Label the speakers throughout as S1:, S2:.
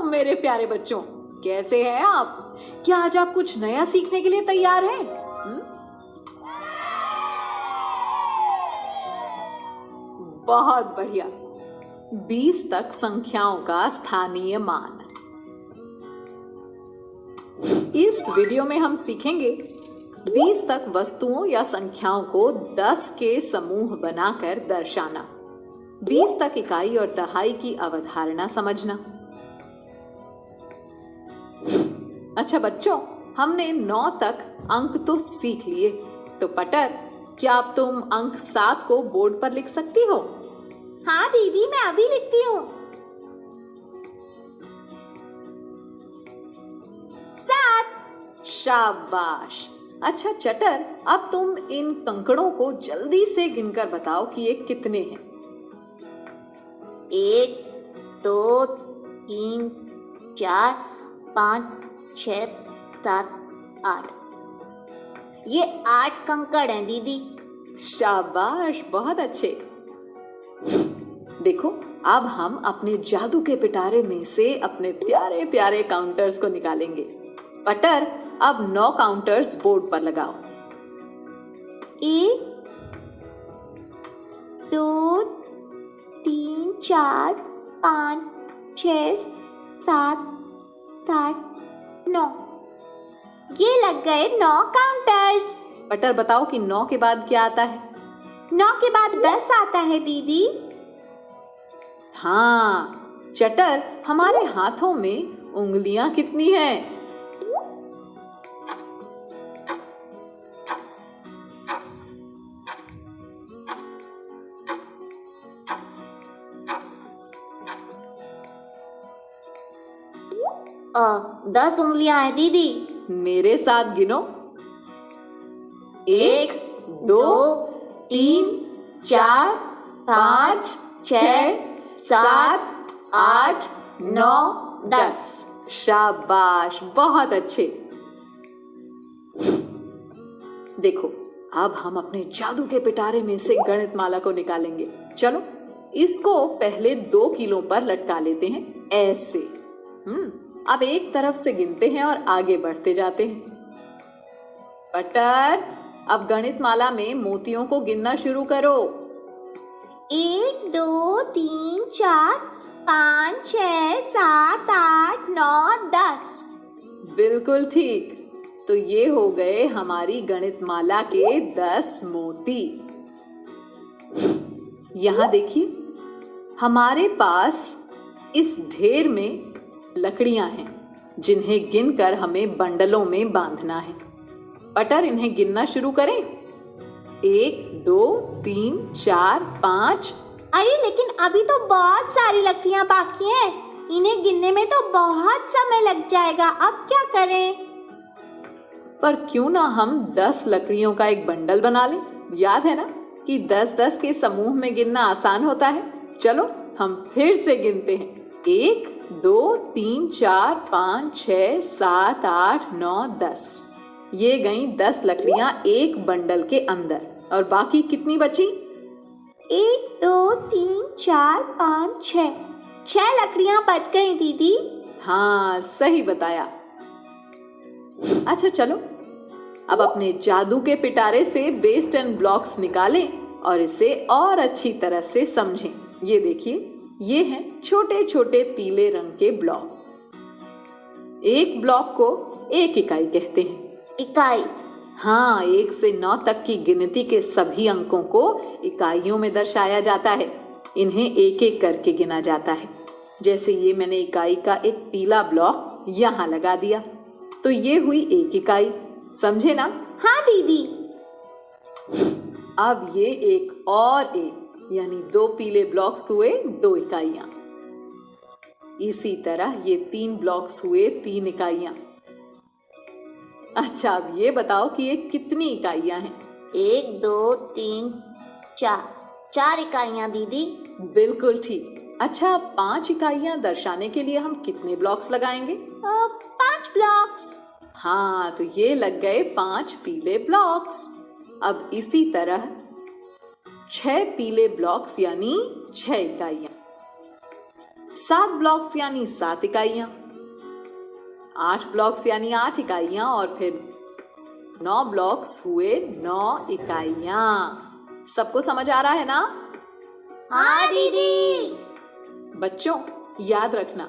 S1: मेरे प्यारे बच्चों, कैसे हैं आप? क्या आज आप कुछ नया सीखने के लिए तैयार हैं? बहुत बढ़िया। 20 तक संख्याओं का स्थानीय मान। इस वीडियो में हम सीखेंगे 20 तक वस्तुओं या संख्याओं को 10 के समूह बनाकर दर्शाना, 20 तक इकाई और दहाई की अवधारणा समझना। अच्छा बच्चों, हमने 9 तक अंक तो सीख लिए, तो पटर, क्या अब तुम अंक 7 को बोर्ड पर लिख सकती हो?
S2: हाँ दीदी, मैं अभी लिखती हूँ। 7।
S1: शाबाश। अच्छा चटर, अब तुम इन कंकड़ों को जल्दी से गिनकर बताओ कि ये कितने हैं।
S2: 1 2 3 4 5 6 7 8। ये 8 कंकड़ हैं दीदी।
S1: शाबाश, बहुत अच्छे। देखो, अब हम अपने जादू के पिटारे में से अपने प्यारे प्यारे काउंटर्स को निकालेंगे। पटर, अब 9 काउंटर्स बोर्ड पर लगाओ।
S2: 1 2 3 4 5 6 7 8 9। ये लग गए 9 काउंटर्स।
S1: पटर, बताओ कि 9 के बाद क्या आता है?
S2: 9 के बाद 10 आता है दीदी।
S1: हाँ। चटर, हमारे हाथों में उंगलियां कितनी हैं?
S2: अ 10 उंगलियां हैं दीदी।
S1: मेरे साथ गिनो। 1 2 3 4 5 6 7 8 9 10। शाबाश, बहुत अच्छे। देखो, अब हम अपने जादू के पिटारे में से गणित माला को निकालेंगे। चलो, इसको पहले 2 कीलों पर लटका लेते हैं, ऐसे। अब एक तरफ से गिनते हैं और आगे बढ़ते जाते हैं। पटर, अब गणित माला में मोतियों को गिनना शुरू करो।
S2: 1 2 3 4 5 6 7 8 9 10।
S1: बिल्कुल ठीक। तो ये हो गए हमारी गणित माला के 10 मोती। यहां देखिए, हमारे पास इस ढेर में लकड़ियां हैं, जिन्हें गिनकर हमें बंडलों में बांधना है। पटर, इन्हें गिनना शुरू करें। 1 2 3 4 5।
S2: अरे लेकिन अभी तो बहुत सारी लकड़ियां बाकी हैं। इन्हें गिनने में तो बहुत समय लग जाएगा। अब क्या करें?
S1: पर क्यों ना हम 10 लकड़ियों का एक बंडल बना लें। याद है ना कि 10-10 के समूह में गिनना आसान होता है। चलो, हम फिर से गिनते हैं। 1 2 3 4 5 6 7 8 9 10। ये गई 10 लकड़ियां एक बंडल के अंदर। और बाकी कितनी बची?
S2: 1 2 3 4 5 6 लकड़ियां बच गई दीदी।
S1: हाँ, सही बताया। अच्छा चलो, अब अपने जादू के पिटारे से वेस्ट एंड ब्लॉक्स निकालें और इसे और अच्छी तरह से समझें। ये देखिए, ये हैं छोटे छोटे पीले रंग के ब्लॉक। एक ब्लॉक को एक इकाई कहते हैं।
S2: इकाई?
S1: हाँ, 1 से 9 तक की गिनती के सभी अंकों को इकाइयों में दर्शाया जाता है। इन्हें एक एक करके गिना जाता है। जैसे ये मैंने इकाई का एक पीला ब्लॉक यहाँ लगा दिया, तो ये हुई 1 इकाई। समझे ना?
S2: हाँ दीदी।
S1: अब ये एक और एक, यानी 2 पीले ब्लॉक्स हुए 2 इकाइयां। इसी तरह ये 3 ब्लॉक्स हुए 3 इकाइयां। अच्छा, अब ये बताओ कि ये कितनी इकाइयां हैं?
S2: 1 2 3 4 इकाइयां दीदी।
S1: बिल्कुल ठीक। अच्छा, 5 इकाइयां दर्शाने के लिए हम कितने ब्लॉक्स लगाएंगे?
S2: 5 ब्लॉक्स।
S1: हाँ, तो ये लग गए 5 पीले ब्लॉक्स। अब इसी तरह 6 पीले ब्लॉक्स यानी 6 इकाइयां, 7 ब्लॉक्स यानी 7 इकाइयां। 8 ब्लॉक्स यानी 8 इकाइयां और फिर 9 ब्लॉक्स हुए 9 इकाइयां। सबको समझ आ रहा है ना?
S2: हाँ दीदी।
S1: बच्चों याद रखना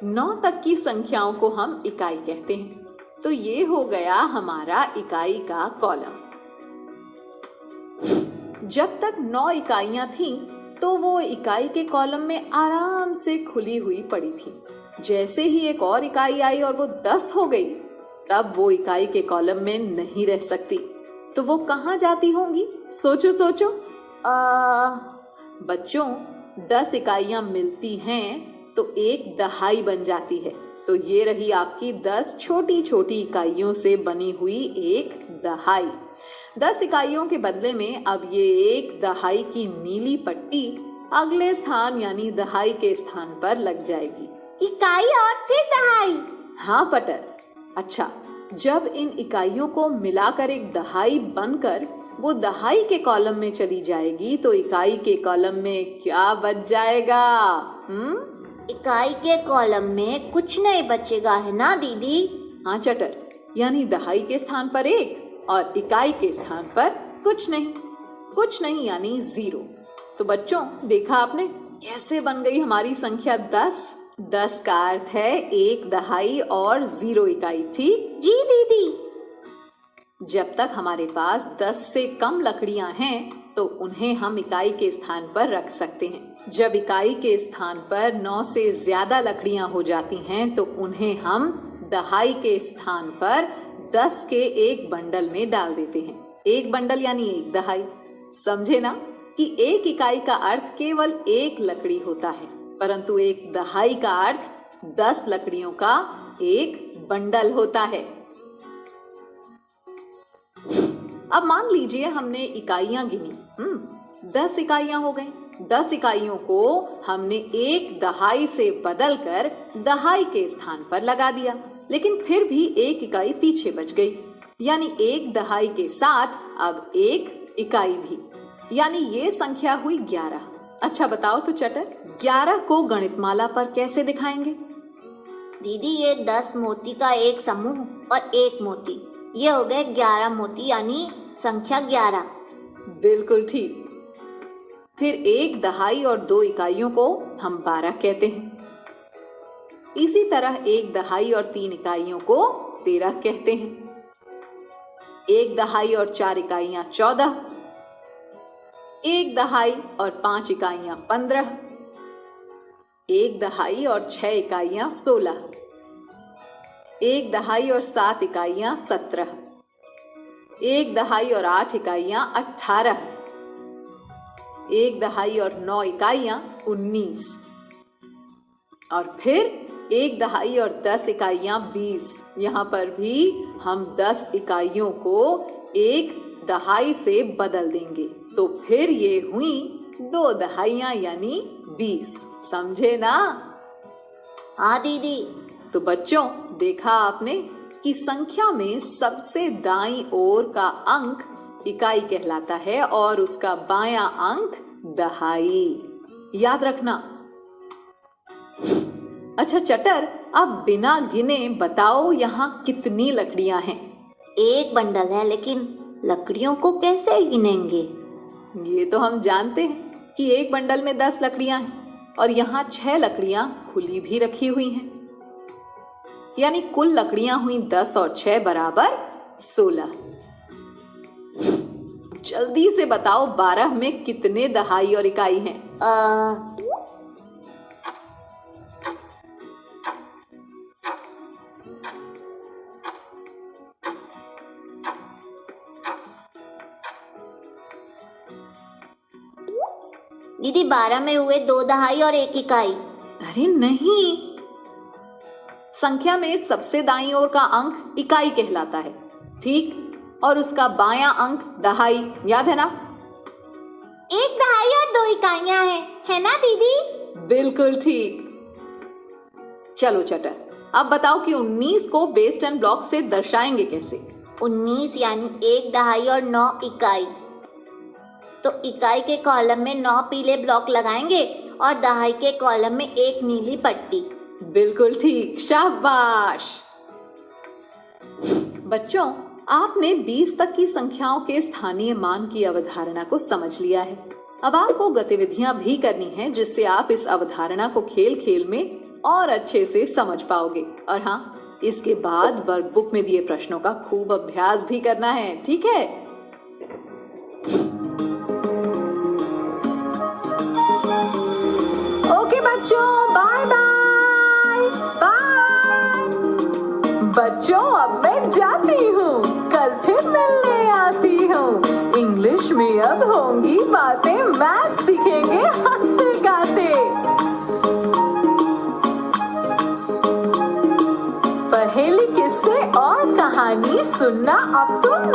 S1: 9 तक की संख्याओं को हम इकाई कहते हैं। तो ये हो गया हमारा इकाई का कॉलम। जब तक 9 इकाइयां थीं, तो वो इकाई के कॉलम में आराम से खुली हुई पड़ी थी। जैसे ही एक और इकाई आई और वो 10 हो गई, तब वो इकाई के कॉलम में नहीं रह सकती। तो वो कहाँ जाती होंगी? सोचो सोचो। बच्चों 10 इकाइयां मिलती हैं तो एक दहाई बन जाती है। तो ये रही आपकी 10 छोटी छोटी इकाइयों से बनी हुई एक दहाई। 10 इकाइयों के बदले में अब ये एक दहाई की नीली पट्टी अगले स्थान यानी दहाई के स्थान पर लग जाएगी।
S2: इकाई और फिर दहाई।
S1: हाँ पटर। अच्छा, जब इन इकाइयों को मिलाकर एक दहाई बनकर वो दहाई के कॉलम में चली जाएगी, तो इकाई के कॉलम में क्या बच जाएगा?
S2: इकाई के कॉलम में कुछ नहीं बचेगा, है ना दीदी?
S1: हाँ चटर, यानी दहाई के स्थान पर 1 और इकाई के स्थान पर कुछ नहीं यानी 0। तो बच्चों देखा आपने कैसे बन गई हमारी संख्या 10? 10 का अर्थ है 1 दहाई और 0 इकाई, ठीक?
S2: जी दीदी।
S1: जब तक हमारे पास 10 से कम लकड़ियां हैं, तो उन्हें हम इकाई के स्थान पर रख सकते हैं। जब इकाई के स्थान पर 9 से ज्यादा लकड़ियां हो जाती हैं, तो उन्हें हम दहाई के स्थान पर 10 के एक बंडल में डाल देते हैं। एक बंडल यानी एक दहाई। समझे ना कि एक इकाई का अर्थ केवल एक लकड़ी होता है, परंतु एक दहाई का अर्थ 10 लकड़ियों का एक बंडल होता है। अब मान लीजिए हमने इकाइयां गिनी, 10 इकाइयां हो गई। 10 इकाइयों को हमने एक दहाई से बदलकर दहाई के स्थान पर लगा दिया, लेकिन फिर भी एक इकाई पीछे बच गई, यानी एक दहाई के साथ अब एक इकाई भी, यानी ये संख्या हुई 11। अच्छा बताओ तो चटर, 11 को गणितमाला पर कैसे दिखाएंगे?
S2: दीदी ये 10 मोती का एक समूह और एक मोती, ये हो गए 11 मोती यानी संख्या 11।
S1: बिल्कुल ठीक। फिर एक दहाई और 2 इकाइयों को हम 12 कहते हैं। इसी तरह एक दहाई और 3 इकाइयों को 13 कहते हैं। एक दहाई और 4 इकाइयां 14, एक दहाई और 5 इकाइयां 15, एक दहाई और 6 इकाइयां 16, एक दहाई और 7 इकाइयां 17, एक दहाई और 8 इकाइयां 18, एक दहाई और 9 इकाइयां 19, और फिर एक दहाई और 10 इकाइयां 20। यहाँ पर भी हम 10 इकाइयों को एक दहाई से बदल देंगे, तो फिर ये हुई 2 दहाइयां यानी 20। समझे ना?
S2: हाँ दीदी।
S1: तो बच्चों देखा आपने कि संख्या में सबसे दाईं ओर का अंक इकाई कहलाता है और उसका बायां अंक दहाई। याद रखना। अच्छा चटर, अब बिना गिने बताओ यहाँ कितनी लकड़ियां हैं?
S2: एक बंडल है, लेकिन लकड़ियों को कैसे गिनेंगे?
S1: ये तो हम जानते हैं कि एक बंडल में 10 लकड़ियां हैं और यहाँ 6 लकड़ियां खुली भी रखी हुई हैं, यानी कुल लकड़ियां हुई 10 और 6 बराबर 16। जल्दी से बताओ 12 में कितने दहाई और इकाई हैं?
S2: दीदी 12 में हुए 2 दहाई और 1 इकाई।
S1: अरे नहीं, संख्या में सबसे दाईं ओर का अंक इकाई कहलाता है, ठीक? और उसका बायां अंक दहाई, याद है ना?
S2: 1 दहाई और 2 इकाइयां हैं, है ना दीदी?
S1: बिल्कुल ठीक। चलो चटर, अब बताओ कि 19 को बेस 10 ब्लॉक से दर्शाएंगे कैसे?
S2: 19 यानी 1 दहाई और 9 इकाई। तो इकाई के कॉलम में 9 पीले ब्लॉक लगाएंगे और दहाई के कॉलम में 1 नीली पट्टी।
S1: बिल्कुल ठीक, शाबाश। बच्चों, आपने 20 तक की संख्याओं के स्थानीय मान की अवधारणा को समझ लिया है। अब आपको गतिविधियां भी करनी हैं जिससे आप इस अवधारणा को खेल खेल में और अच्छे से समझ पाओगे। और हाँ, इसके बाद वर्कबुक में दिए प्रश्नों का खूब अभ्यास भी करना है, ठीक है? ओके बच्चों, बाय बाय बाय। बच्चों, अब मैं जाती हूँ, कल फिर मिलने आती हूँ। इंग्लिश में अब होंगी बातें, मैथ सीखेंगे हंसते गाते। पहेली, किस्से और कहानी सुनना अब तुम